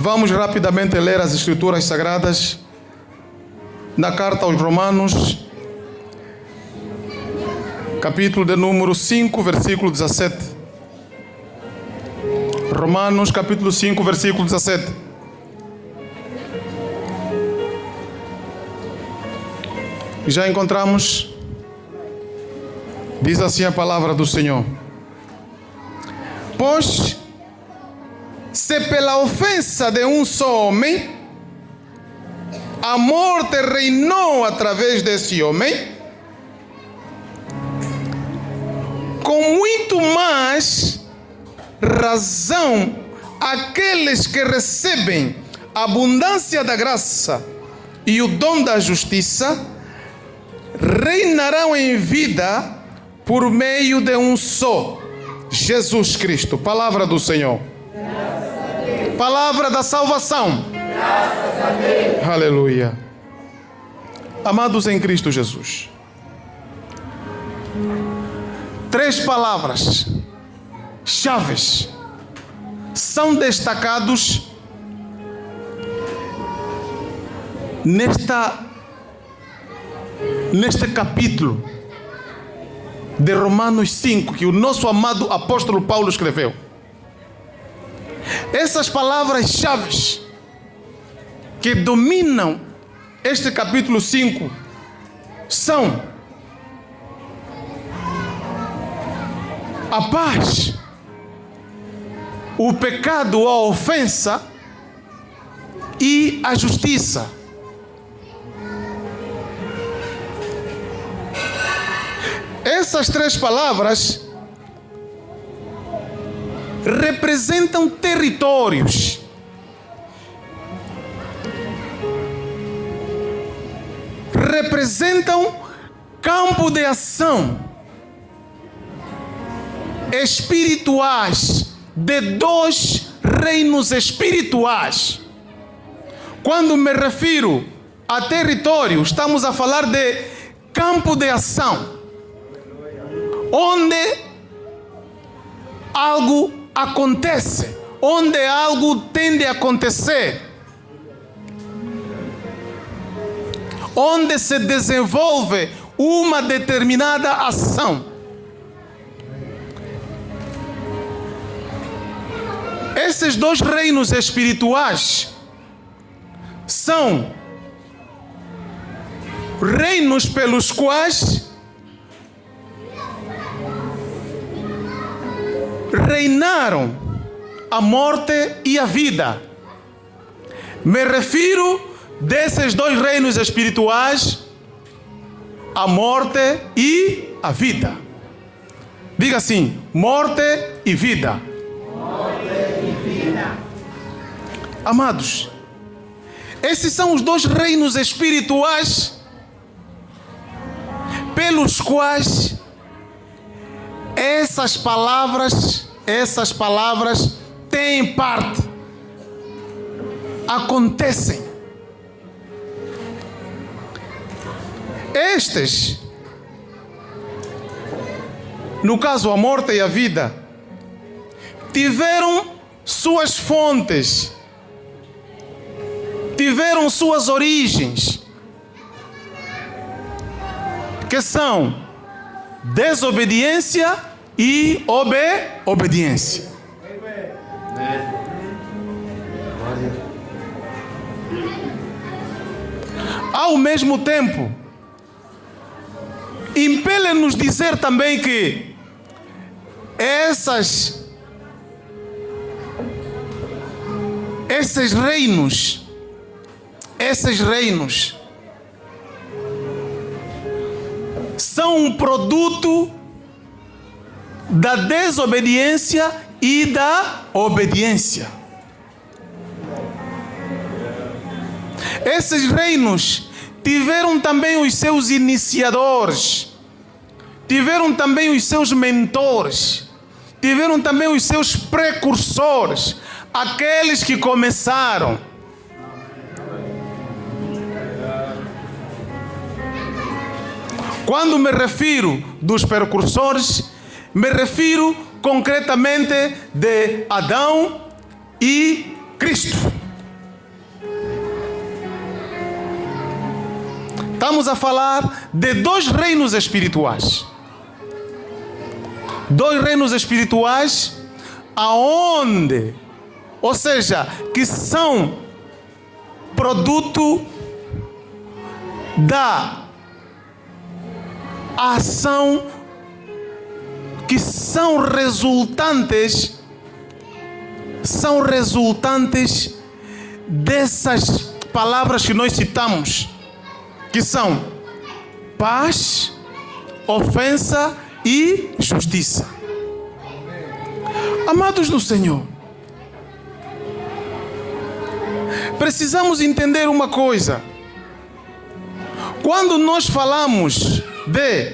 Vamos rapidamente ler as Escrituras Sagradas na carta aos Romanos, capítulo de número 5, versículo 17. Romanos, capítulo 5, versículo 17. Já encontramos? Diz assim a palavra do Senhor: pois, se pela ofensa de um só homem a morte reinou através desse homem, com muito mais razão aqueles que recebem a abundância da graça e o dom da justiça reinarão em vida por meio de um só, Jesus Cristo. Palavra do Senhor. Palavra da salvação. Graças a Deus. Aleluia. Amados em Cristo Jesus, 3 palavras chaves são destacados neste capítulo de Romanos 5, que o nosso amado apóstolo Paulo escreveu. Essas palavras chaves que dominam este capítulo 5 são a paz, o pecado ou a ofensa e a justiça. Essas 3 palavras representam territórios, representam campo de ação espirituais de 2 reinos espirituais. Quando me refiro a território, estamos a falar de campo de ação, onde algo acontece, onde algo tende a acontecer, onde se desenvolve uma determinada ação. Esses 2 reinos espirituais são reinos pelos quais reinaram a morte e a vida. Me refiro desses 2 reinos espirituais, a morte e a vida. Diga assim: morte e vida. Morte e vida. Amados, esses são os 2 reinos espirituais pelos quais essas palavras têm parte, acontecem. Estes, no caso a morte e a vida, tiveram suas fontes, tiveram suas origens, que são desobediência e obediência. Ao mesmo tempo, impele-nos dizer também que esses reinos são um produto da desobediência e da obediência. Esses reinos tiveram também os seus iniciadores, tiveram também os seus mentores, tiveram também os seus precursores, aqueles que começaram. Quando me refiro dos precursores, me refiro concretamente de Adão e Cristo. estamos a falar de 2 reinos espirituais. 2 reinos espirituais aonde, ou seja, que são produto da ação, que são resultantes dessas palavras que nós citamos, que são paz, ofensa e justiça. Amados no Senhor, precisamos entender uma coisa. Quando nós falamos de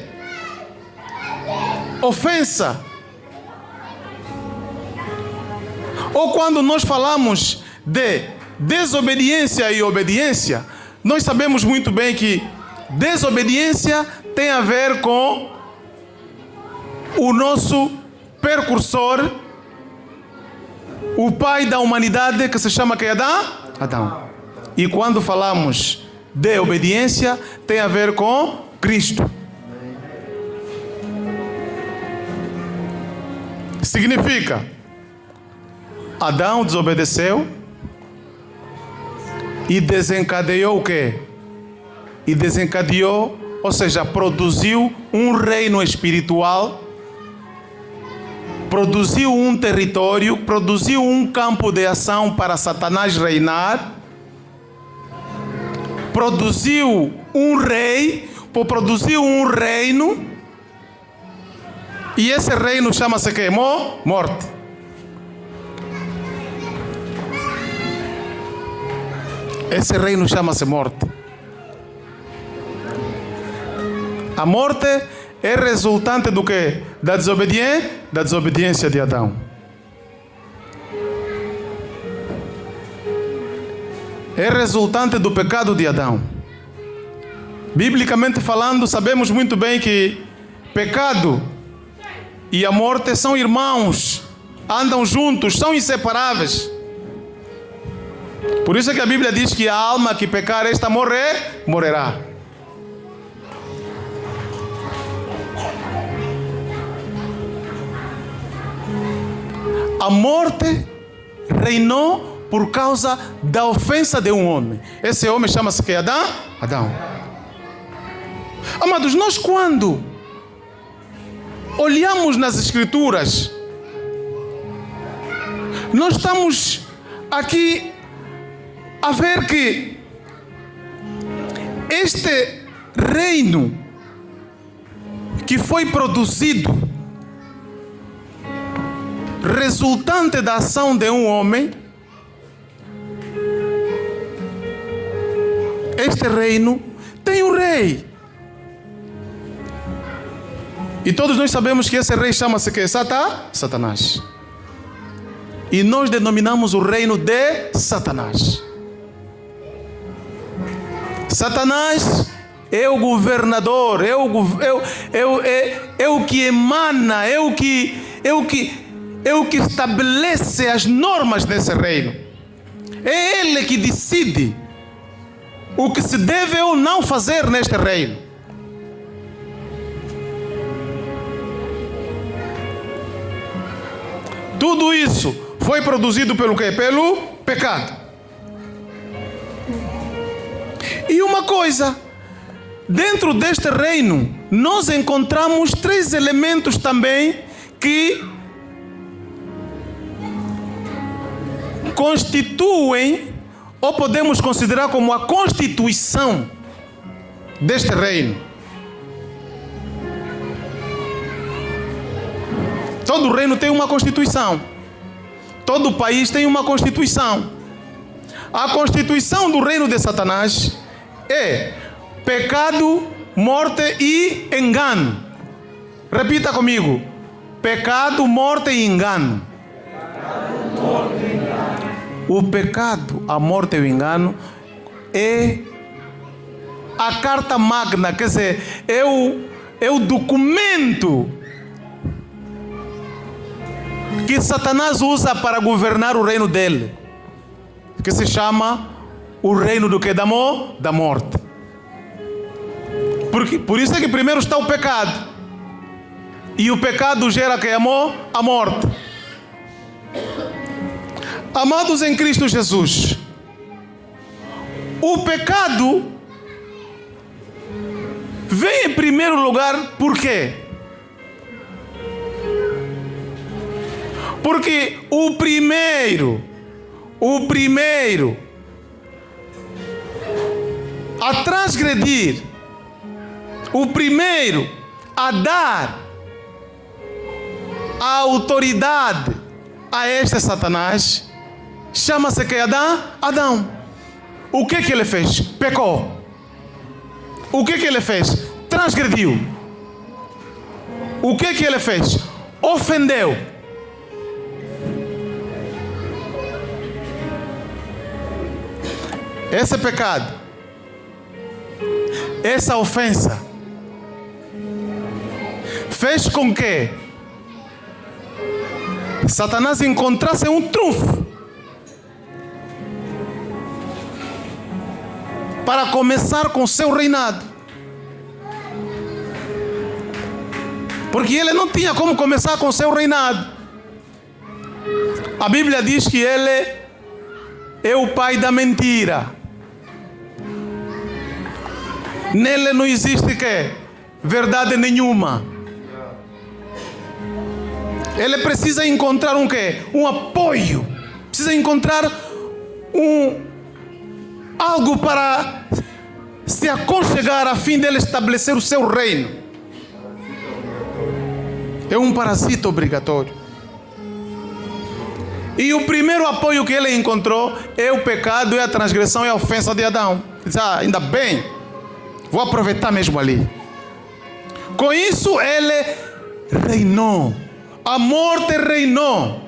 ofensa, ou quando nós falamos de desobediência e obediência, nós sabemos muito bem que desobediência tem a ver com o nosso precursor, o pai da humanidade, que se chama que Adão. E quando falamos de obediência, tem a ver com Cristo. Significa, Adão desobedeceu e desencadeou o quê? E desencadeou, ou seja, produziu um reino espiritual, produziu um território, produziu um campo de ação para Satanás reinar, produziu um rei, produziu um reino, e esse reino chama-se que? Morte. Esse reino chama-se morte. A morte é resultante do que? Da desobediência de Adão. É resultante do pecado de Adão. Biblicamente falando, sabemos muito bem que pecado e a morte são irmãos, andam juntos, são inseparáveis. Por isso é que a Bíblia diz que a alma que pecar esta morrerá. A morte reinou por causa da ofensa de um homem. Esse homem chama-se que Adão. Amados, nós quando olhamos nas Escrituras, nós estamos aqui a ver que este reino que foi produzido resultante da ação de um homem, este reino tem um rei. E todos nós sabemos que esse rei chama-se que? Satanás. E nós denominamos o reino de Satanás. Satanás é o governador, é o que emana, é o que estabelece as normas desse reino. É ele que decide o que se deve ou não fazer neste reino. Tudo isso foi produzido pelo quê? Pelo pecado. E uma coisa, dentro deste reino, nós encontramos 3 elementos também que constituem, ou podemos considerar como a constituição deste reino. Todo reino tem uma constituição. Todo país tem uma constituição. A constituição do reino de Satanás é pecado, morte e engano. Repita comigo: pecado, morte e engano. O pecado, a morte e o engano é a carta magna, quer dizer, é o documento que Satanás usa para governar o reino dele, que se chama o reino do que? Da morte. Por isso é que primeiro está o pecado. E o pecado gera que amor? A morte. Amados em Cristo Jesus, o pecado vem em primeiro lugar por quê? Porque o primeiro a transgredir, o primeiro a dar a autoridade a este Satanás, chama-se que Adão. O que ele fez? Pecou. O que ele fez? Transgrediu. O que ele fez? Ofendeu. Esse pecado, essa ofensa, fez com que Satanás encontrasse um trunfo para começar com seu reinado. Porque ele não tinha como começar com seu reinado. A Bíblia diz que ele é o pai da mentira. Nele não existe que verdade nenhuma. Ele precisa encontrar um quê? Um apoio. Precisa encontrar algo para se aconchegar a fim dele estabelecer o seu reino. É um parasita obrigatório. E o primeiro apoio que ele encontrou é o pecado, é a transgressão, é a ofensa de Adão. Diz, ainda bem, vou aproveitar mesmo ali. Com isso ele reinou. A morte reinou.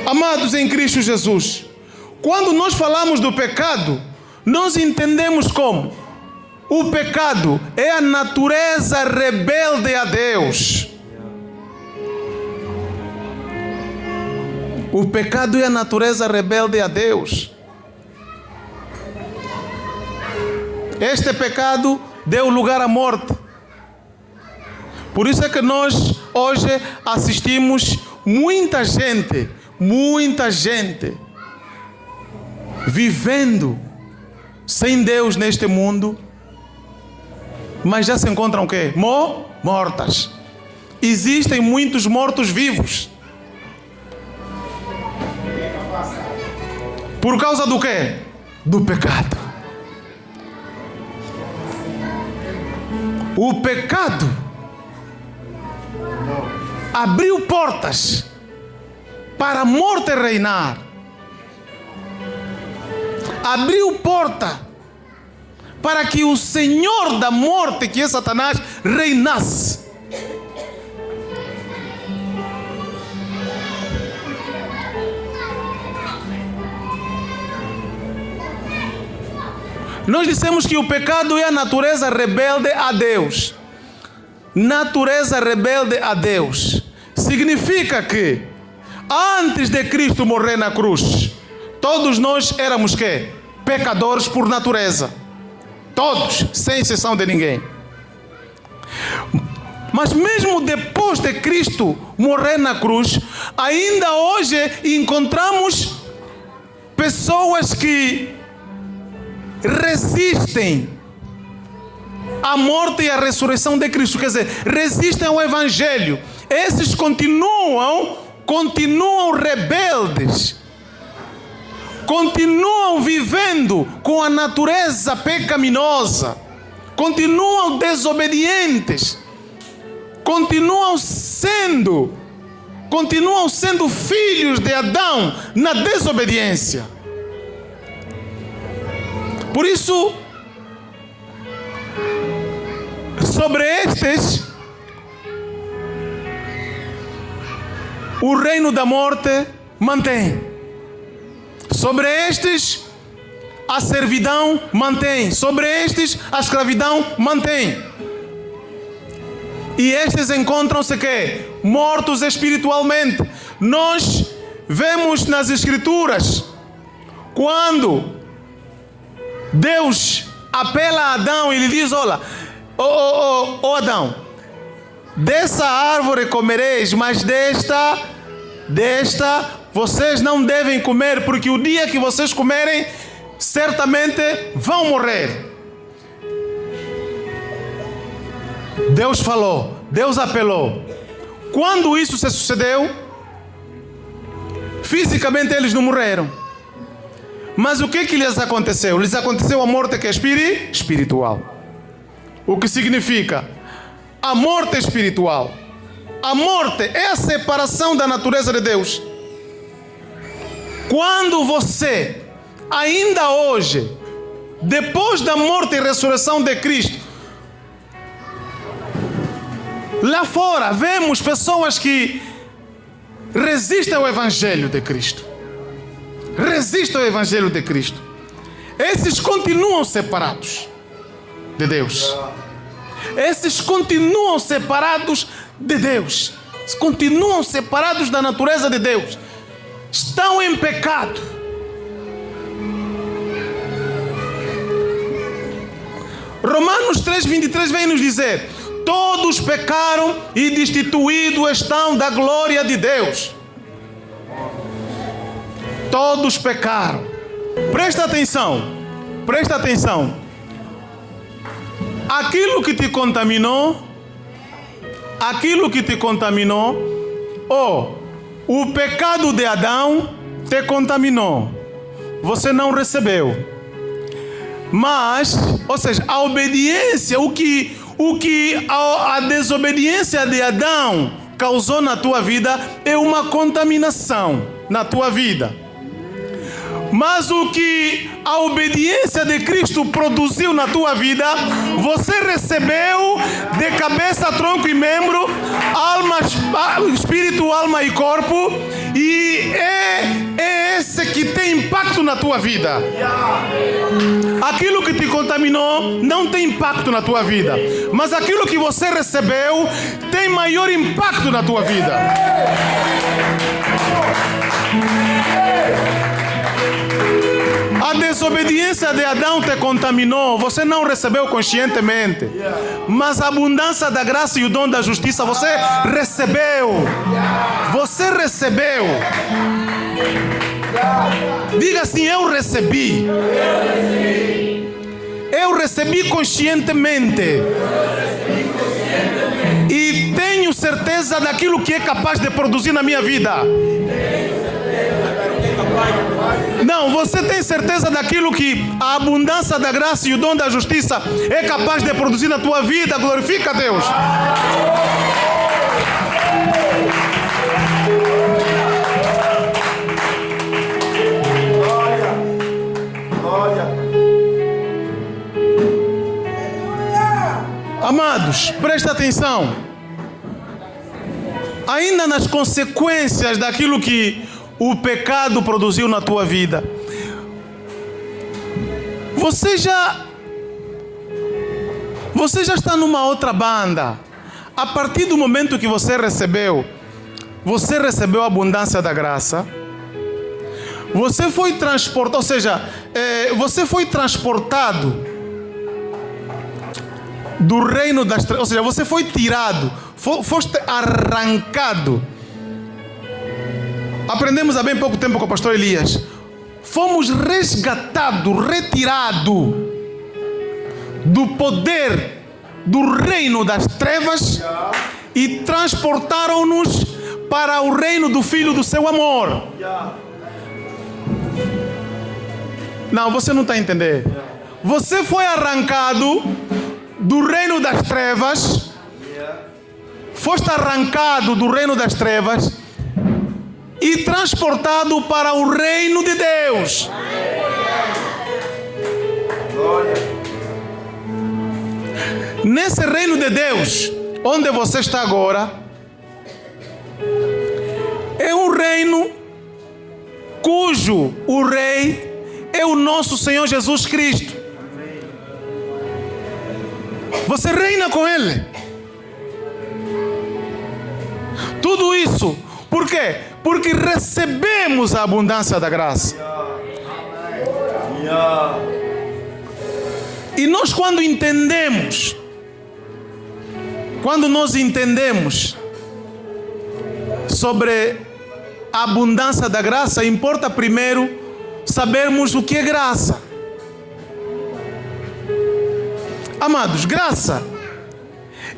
Amados em Cristo Jesus, quando nós falamos do pecado, nós entendemos como o pecado é a natureza rebelde a Deus. O pecado é a natureza rebelde a Deus. Este pecado deu lugar à morte. Por isso é que nós hoje assistimos muita gente vivendo sem Deus neste mundo, mas já se encontram o quê? Mortas. Existem muitos mortos vivos. Por causa do quê? Do pecado. O pecado abriu portas para a morte reinar. Abriu porta para que o Senhor da morte, que é Satanás, reinasse. Nós dissemos que o pecado é a natureza rebelde a Deus. Natureza rebelde a Deus significa que antes de Cristo morrer na cruz, todos nós éramos quê? Pecadores por natureza. Todos, sem exceção de ninguém. Mas mesmo depois de Cristo morrer na cruz, ainda hoje encontramos pessoas que resistem à morte e à ressurreição de Cristo. Quer dizer, resistem ao Evangelho. Esses continuam rebeldes. Continuam vivendo com a natureza pecaminosa. Continuam desobedientes. Continuam sendo filhos de Adão na desobediência. Por isso, sobre estes, o reino da morte mantém. Sobre estes, a servidão mantém. Sobre estes, a escravidão mantém. E estes encontram-se que? Mortos espiritualmente. Nós vemos nas Escrituras, quando Deus apela a Adão e lhe diz: olha, ô Adão, dessa árvore comereis, mas desta vocês não devem comer, porque o dia que vocês comerem, certamente vão morrer. Deus falou, Deus apelou. Quando isso se sucedeu, fisicamente eles não morreram. Mas o que lhes aconteceu? Lhes aconteceu a morte que é espiritual. O que significa? A morte espiritual. A morte é a separação da natureza de Deus. Quando você, ainda hoje, depois da morte e ressurreição de Cristo, lá fora vemos pessoas que resistem ao Evangelho de Cristo. Resistem ao Evangelho de Cristo. Esses continuam separados de Deus. Esses continuam separados de Deus. Continuam separados da natureza de Deus. Estão em pecado. Romanos 3:23 vem nos dizer: todos pecaram e destituídos estão da glória de Deus. Todos pecaram. Presta atenção. Presta atenção. Aquilo que te contaminou, o pecado de Adão te contaminou. Você não recebeu. Mas, ou seja, a obediência, a desobediência de Adão causou na tua vida é uma contaminação na tua vida. Mas o que a obediência de Cristo produziu na tua vida, você recebeu de cabeça, tronco e membro, alma, espírito, alma e corpo, e é esse que tem impacto na tua vida. Aquilo que te contaminou não tem impacto na tua vida, mas aquilo que você recebeu tem maior impacto na tua vida. A desobediência de Adão te contaminou, você não recebeu conscientemente. Mas a abundância da graça e o dom da justiça você recebeu. Você recebeu. Diga assim: eu recebi. Eu recebi conscientemente. E tenho certeza daquilo que é capaz de produzir na minha vida. Não, você tem certeza daquilo que a abundância da graça e o dom da justiça é capaz de produzir na tua vida. Glorifica a Deus. Amados, presta atenção. Ainda nas consequências daquilo que o pecado produziu na tua vida, você já está numa outra banda. A partir do momento que você recebeu a abundância da graça, você foi transportado, ou seja, você foi transportado do reino das trevas, ou seja, você foi tirado, foste arrancado. Aprendemos há bem pouco tempo com o pastor Elias. Fomos resgatados, retirados do poder do reino das trevas e transportaram-nos para o reino do Filho do seu amor. Não, você não está entendendo. Você foi arrancado do reino das trevas, foste arrancado do reino das trevas e transportado para o reino de Deus. Nesse reino de Deus, onde você está agora, é um reino cujo o rei é o nosso Senhor Jesus Cristo. Você reina com Ele. Tudo isso, por quê? Porque recebemos a abundância da graça. E nós quando nós entendemos sobre a abundância da graça, importa primeiro sabermos o que é graça. Amados, graça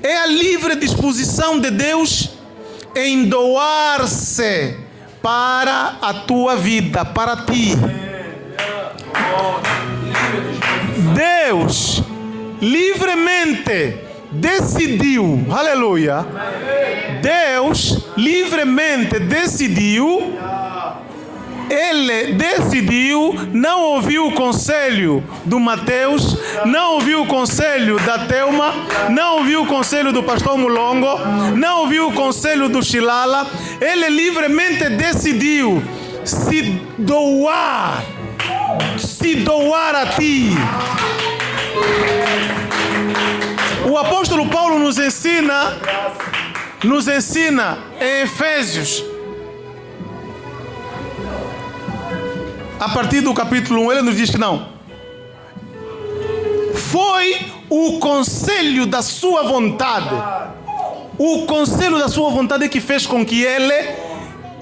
é a livre disposição de Deus em doar-se para a tua vida, para ti. Deus livremente decidiu, aleluia. Deus livremente decidiu. Ele decidiu, não ouviu o conselho do Mateus, não ouviu o conselho da Telma, não ouviu o conselho do pastor Mulongo, não ouviu o conselho do Shilala. Ele livremente decidiu se doar a ti. O apóstolo Paulo nos ensina em Efésios, a partir do capítulo 1, ele nos diz que não. Foi o conselho da sua vontade. O conselho da sua vontade que fez com que ele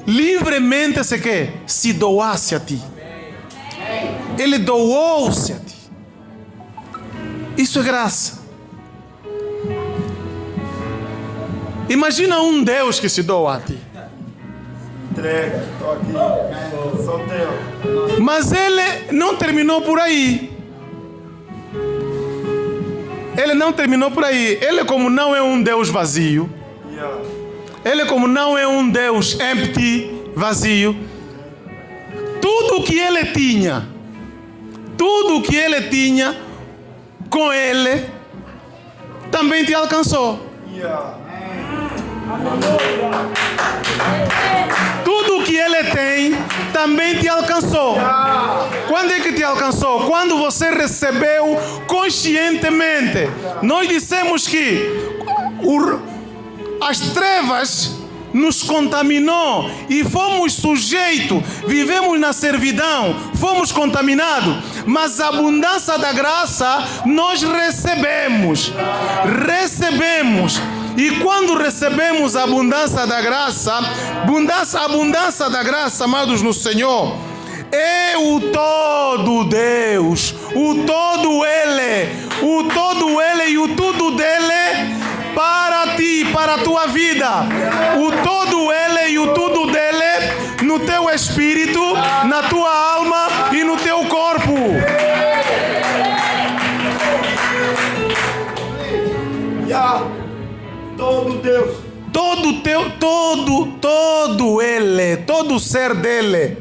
livremente se doasse a ti. Ele doou-se a ti. Isso é graça. Imagina um Deus que se doa a ti. Entrega, estou aqui, sou teu. Mas ele não terminou por aí. Ele não terminou por aí. Ele, como não é um Deus vazio, ele, como não é um Deus empty, vazio, tudo que ele tinha com ele, também te alcançou. Tudo que ele tem também te alcançou. Quando é que te alcançou? Quando você recebeu conscientemente. Nós dissemos que as trevas nos contaminou e fomos sujeitos, vivemos na servidão, fomos contaminados, mas a abundância da graça nós recebemos. E quando recebemos a abundância da graça, amados no Senhor, é o todo Deus, o todo Ele e o tudo dele para ti, para a tua vida. O todo Ele e o tudo dele no teu espírito, na tua alma e no teu corpo. Todo Deus. Todo Ele, todo o ser dele.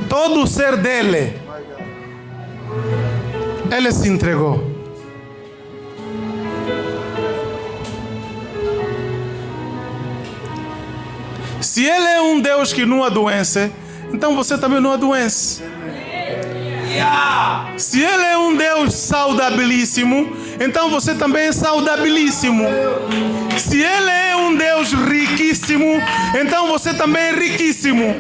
Todo o ser dele. Ele se entregou. Se Ele é um Deus que não adoece, então você também não adoece. Se Ele é um Deus saudabilíssimo, então você também é saudabilíssimo. Se Ele é um Deus riquíssimo, então você também é riquíssimo.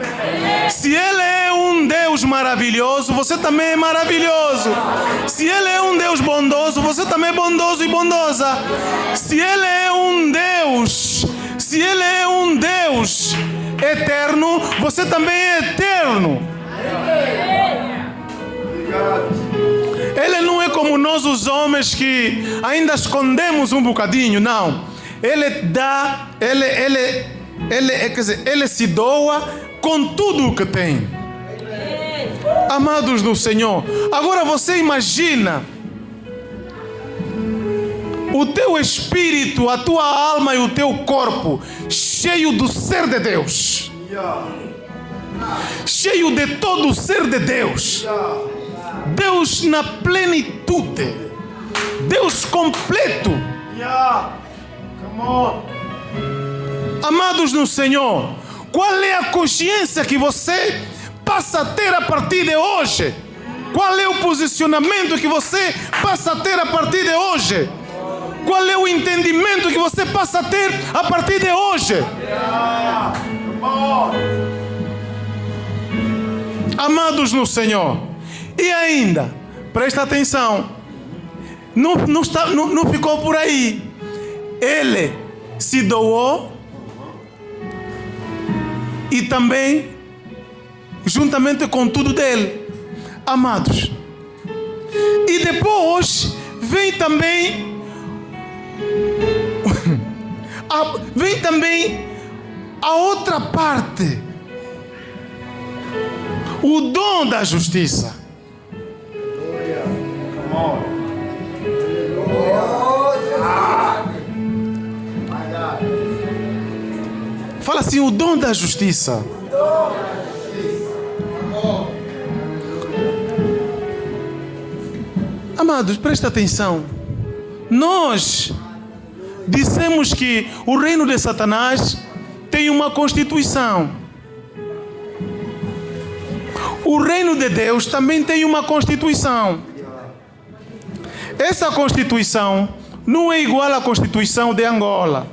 Se Ele é um Deus maravilhoso, você também é maravilhoso. Se Ele é um Deus bondoso, você também é bondoso e bondosa. Se Ele é um Deus eterno, você também é eterno. Ele não é como nós os homens que ainda escondemos um bocadinho, não. Ele dá, ele se doa com tudo o que tem. Amados do Senhor, agora você imagina o teu espírito, a tua alma e o teu corpo cheio do ser de Deus, cheio de todo o ser de Deus. Deus na plenitude, Deus completo. Amados no Senhor, qual é a consciência que você passa a ter a partir de hoje? Qual é o posicionamento que você passa a ter a partir de hoje? Qual é o entendimento que você passa a ter a partir de hoje? Amados no Senhor. E ainda, 1 Presta atenção. Não ficou por aí. Ele se doou e também juntamente com tudo dele. Amados. E depois vem também a outra parte. O dom da justiça. Fala assim, o dom da justiça. Amados, presta atenção. Nós dissemos que o reino de Satanás tem uma constituição. O reino de Deus também tem uma constituição. Essa constituição não é igual à constituição de Angola,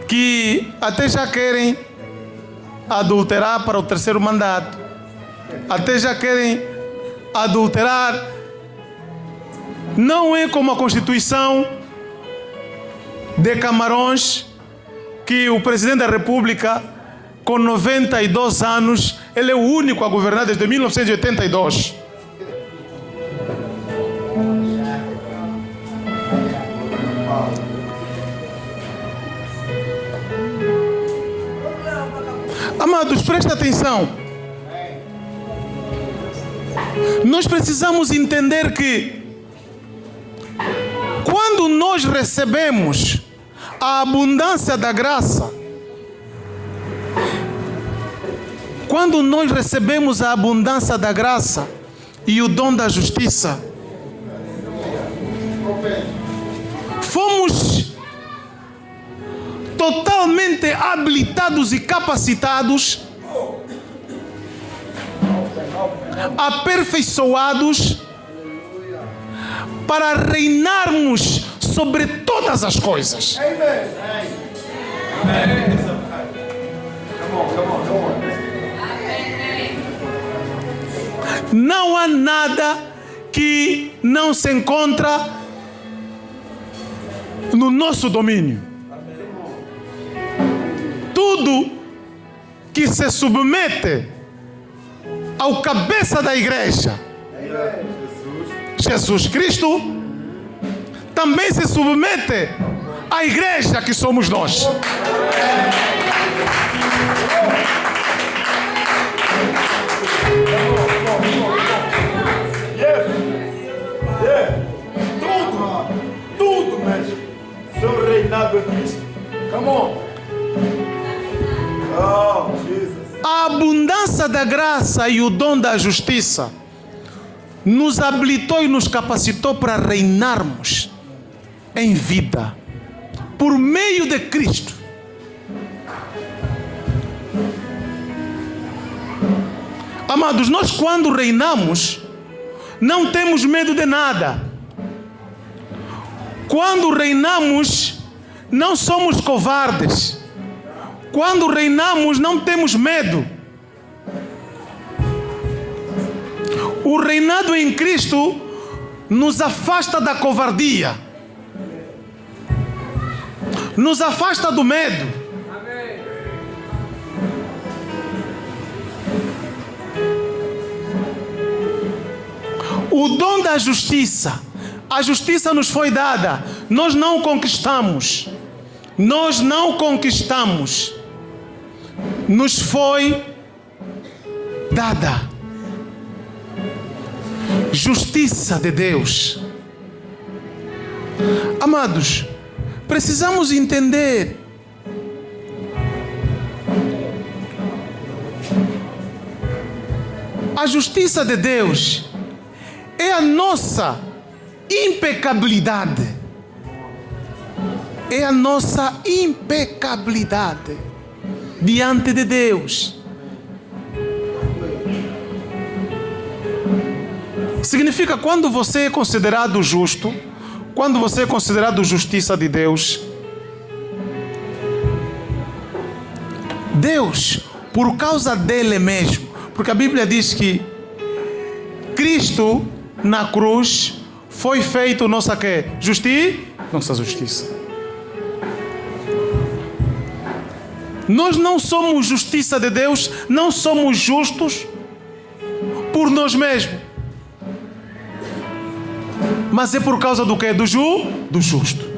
que até já querem adulterar para o terceiro mandato. Até já querem adulterar. Não é como a Constituição de Camarões, que o presidente da República, com 92 anos, ele é o único a governar desde 1982. Amados, presta atenção. Nós precisamos entender que quando nós recebemos a abundância da graça, quando nós recebemos a abundância da graça e o dom da justiça, fomos totalmente habilitados e capacitados, aperfeiçoados para reinarmos sobre todas as coisas. Não há nada que não se encontra no nosso domínio. Tudo que se submete ao cabeça da igreja, Jesus Cristo, também se submete à igreja que somos nós. Tudo mesmo. Seu reinado é Cristo. Come on. Oh, Jesus. A abundância da graça e o dom da justiça nos habilitou e nos capacitou para reinarmos em vida por meio de Cristo. Amados, nós quando reinamos não temos medo de nada. Quando reinamos não somos covardes. Quando reinamos não temos medo. O reinado em Cristo nos afasta da covardia, nos afasta do medo. O dom da justiça, a justiça nos foi dada, nós não conquistamos, nos foi dada. Justiça de Deus. Amados, precisamos entender a justiça de Deus é a nossa impecabilidade. É a nossa impecabilidade diante de Deus. Significa, quando você é considerado justo, quando você é considerado justiça de Deus, Deus, por causa dele mesmo, porque a Bíblia diz que Cristo na cruz foi feito nossa quê? Nossa justiça. Nós não somos justiça de Deus, não somos justos por nós mesmos. Mas é por causa do quê? Do justo.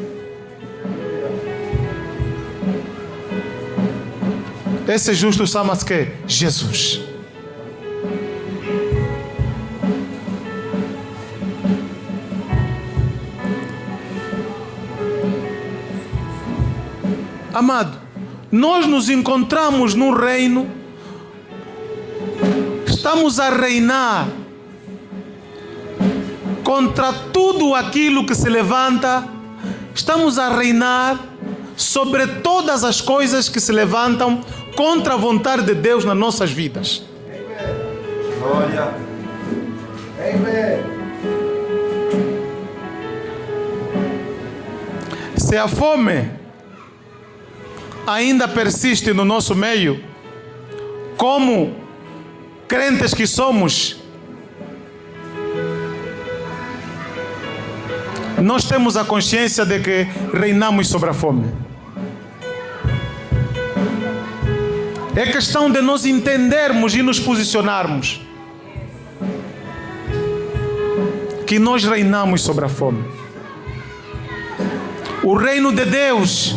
Esse justo chama-se quê? Jesus. Amado, nós nos encontramos num reino, estamos a reinar contra tudo aquilo que se levanta, estamos a reinar sobre todas as coisas que se levantam contra a vontade de Deus nas nossas vidas. Glória. Amém. Se a fome ainda persiste no nosso meio, como crentes que somos, nós temos a consciência de que reinamos sobre a fome. É questão de nós entendermos e nos posicionarmos que nós reinamos sobre a fome. O reino de Deus,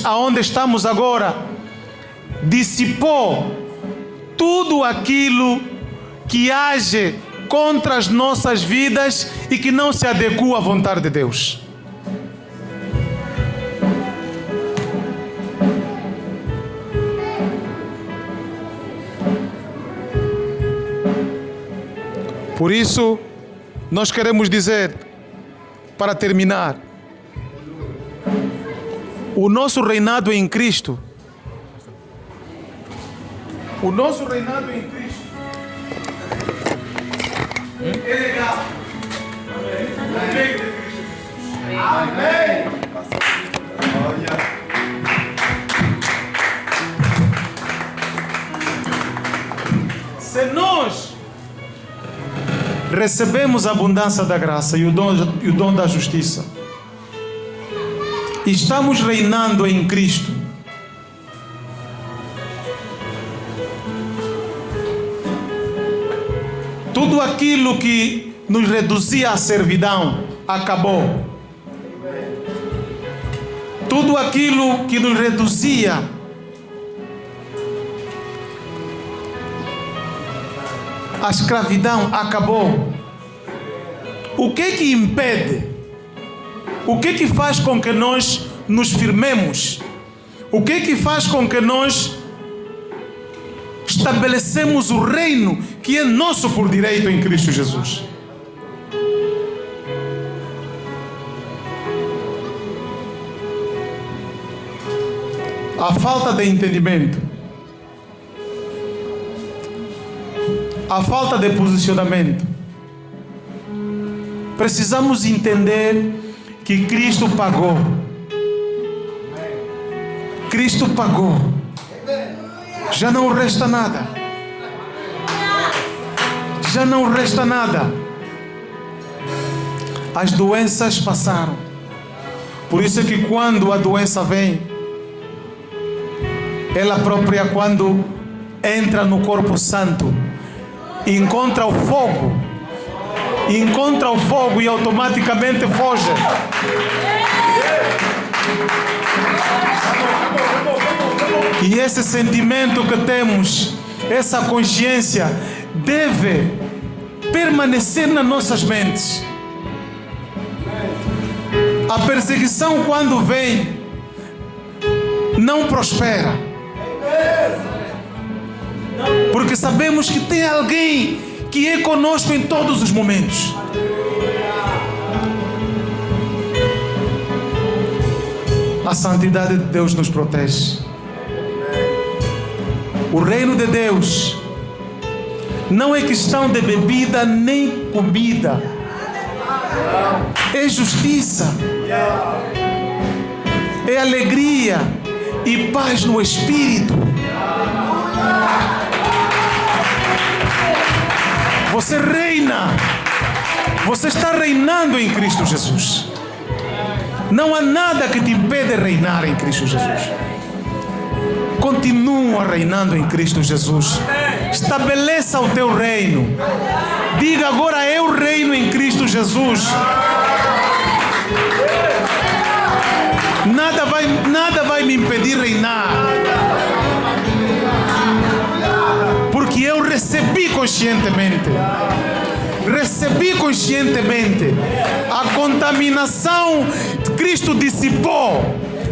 aonde estamos agora, dissipou tudo aquilo que age contra as nossas vidas e que não se adequa à vontade de Deus. Por isso, nós queremos dizer, para terminar, o nosso reinado em Cristo. O nosso reinado em Cristo é legal. Amém. Amém. Se nós recebemos a abundância da graça e o dom da justiça, estamos reinando em Cristo, tudo aquilo que nos reduzia à servidão acabou. Tudo aquilo que nos reduzia à escravidão acabou. O que impede? O que faz com que nós nos firmemos? O que faz com que nós estabelecemos o reino que é nosso por direito em Cristo Jesus? A falta de entendimento, a falta de posicionamento. Precisamos entender que Cristo pagou. Cristo pagou. Já não resta nada. Já não resta nada. As doenças passaram. Por isso é que quando a doença vem, ela própria, quando entra no corpo santo, encontra o fogo e automaticamente foge. E esse sentimento que temos, essa consciência, deve permanecer nas nossas mentes. A perseguição, quando vem, não prospera, porque sabemos que tem alguém que é conosco em todos os momentos. A santidade de Deus nos protege. O reino de Deus não é questão de bebida nem comida. É justiça, é alegria e paz no Espírito. Você reina. Você está reinando em Cristo Jesus. Não há nada que te impede de reinar em Cristo Jesus. Continua reinando em Cristo Jesus. Estabeleça o teu reino. Diga agora: eu reino em Cristo Jesus. Nada vai me impedir de reinar. Porque eu recebi conscientemente. Recebi conscientemente. A contaminação, Cristo dissipou.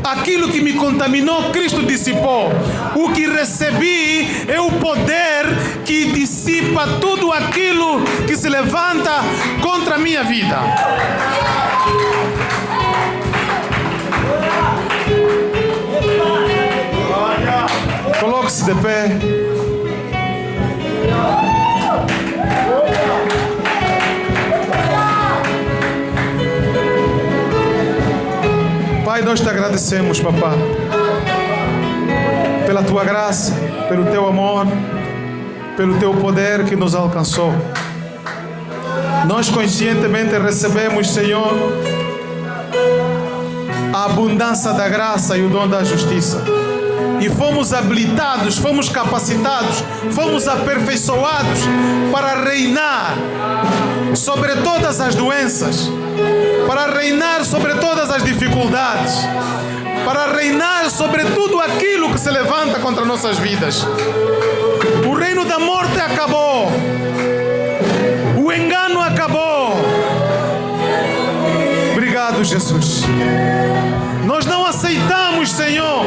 Aquilo que me contaminou, Cristo dissipou. O que recebi é o poder que dissipa tudo aquilo que se levanta contra a minha vida. Coloque-se de pé. Pai, nós te agradecemos, papá, pela tua graça, pelo teu amor, pelo teu poder que nos alcançou. Nós conscientemente recebemos, Senhor, a abundância da graça e o dom da justiça. E fomos habilitados, fomos capacitados, fomos aperfeiçoados para reinar sobre todas as doenças, para reinar sobre todas as dificuldades, para reinar sobre tudo aquilo que se levanta contra nossas vidas. O reino da morte acabou, o engano acabou. Obrigado, Jesus. Nós não aceitamos, Senhor,